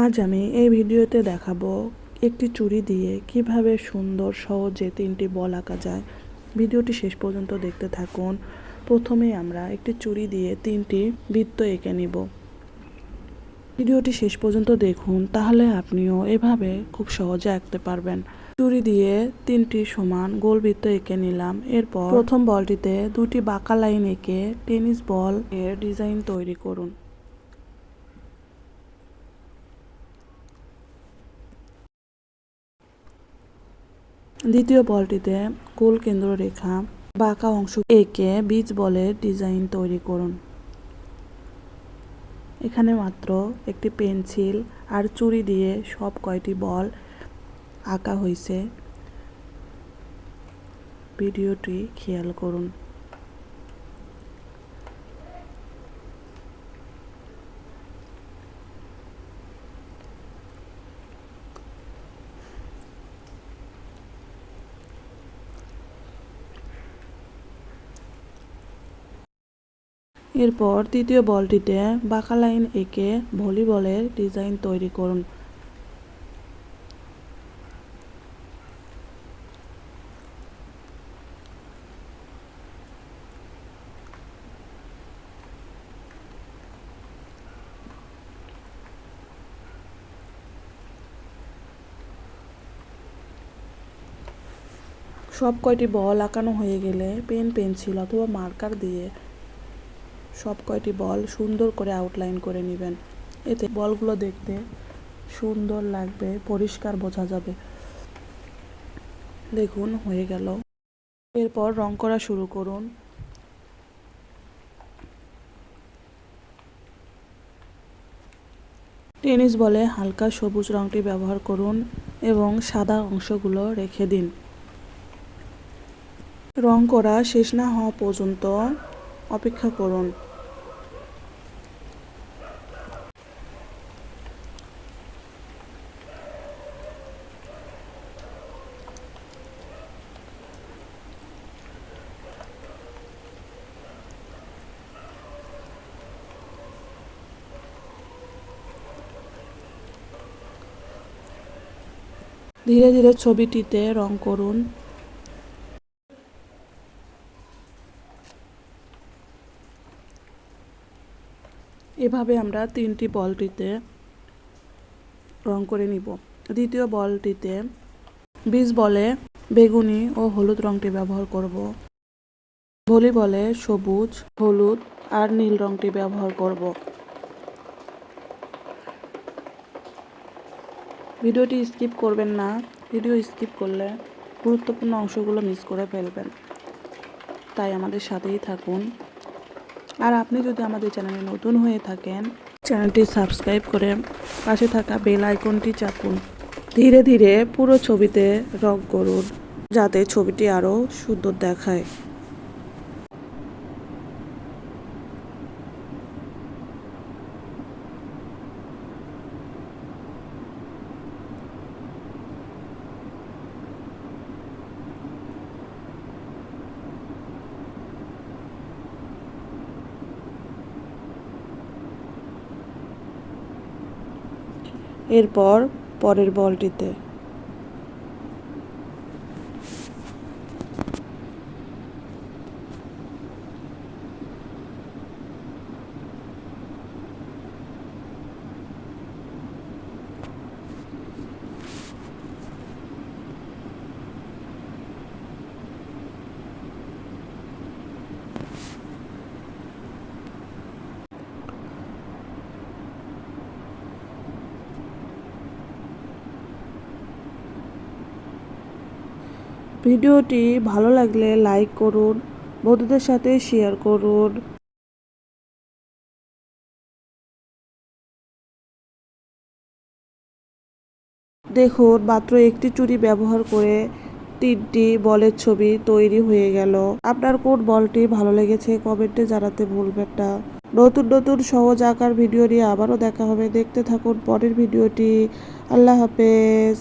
আজ আমি এই ভিডিওতে দেখাবো একটি চুড়ি দিয়ে কিভাবে সুন্দর সহজে 3টি বল আঁকা যায়। ভিডিওটি শেষ পর্যন্ত দেখতে থাকুন। প্রথমে আমরা একটি চুড়ি দিয়ে 3টি বৃত্ত এঁকে নিব। ভিডিওটি শেষ পর্যন্ত দেখুন, তাহলে আপনিও এভাবে খুব সহজে আঁকতে পারবেন। চুড়ি দিয়ে 3টি সমান গোল বৃত্ত এঁকে নিলাম। এরপর প্রথম বলটিতে 2টি বাঁকা লাইন এঁকে টেনিস বল এর ডিজাইন তৈরি করুন। দ্বিতীয় বলটিতে গোল কেন্দ্ররেখা বাঁকা অংশ এঁকে বিচ বলের ডিজাইন তৈরি করুন। এখানে মাত্র একটি পেন্সিল আর চুড়ি দিয়ে সব কয়টি বল আঁকা হয়েছে, ভিডিওটি খেয়াল করুন। এরপর তৃতীয় বলটিতে বাঁকা লাইন এঁকে ভলিবলের ডিজাইন তৈরি করুন। সব কয়টি বল আঁকানো হয়ে গেলে পেন, পেন্সিল অথবা মার্কার দিয়ে সব কয়টি বল সুন্দর করে আউটলাইন করে নেবেন। এতে বলগুলো দেখতে সুন্দর লাগবে, পরিষ্কার বোঝা যাবে। দেখুন, হয়ে গেল। এরপর রং করা শুরু করুন। টেনিস বলে হালকা সবুজ রংটি ব্যবহার করুন এবং সাদা অংশগুলো রেখে দিন। রং করা শেষ না হওয়া পর্যন্ত অপেক্ষা করুন। ধীরে ধীরে ছবিটিতে রং করুন। এভাবে আমরা 3টি বলটিতে রং করে নিব। দ্বিতীয় বলটিতে বিচ বলে বেগুনি ও হলুদ রংটি ব্যবহার করব। ভলিবলে সবুজ, হলুদ আর নীল রংটি ব্যবহার করব। ভিডিওটি স্কিপ করবেন না। ভিডিও স্কিপ করলে গুরুত্বপূর্ণ অংশগুলো মিস করে ফেলবেন, তাই আমাদের সাথেই থাকুন। আর আপনি যদি আমাদের চ্যানেলে নতুন হয়ে থাকেন, চ্যানেলটি সাবস্ক্রাইব করে পাশে থাকা বেল আইকনটি চাপুন। ধীরে ধীরে পুরো ছবিতে রং করুন, যাতে ছবিটি আরও সুন্দর দেখায়। এরপর পরের বলটিতে ভিডিওটি ভালো লাগলে লাইক করুন, বন্ধুদের সাথে শেয়ার করুন। দেখুন, মাত্র একটি চুড়ি ব্যবহার করে 3টি বলের ছবি তৈরি হয়ে গেল। আপনার কোন বলটি ভালো লেগেছে কমেন্টে জানাতে ভুলবেন না। নতুন নতুন সহজ আঁকার ভিডিও নিয়ে আবারও দেখা হবে। দেখতে থাকুন পরের ভিডিওটি। আল্লাহ হাফেজ।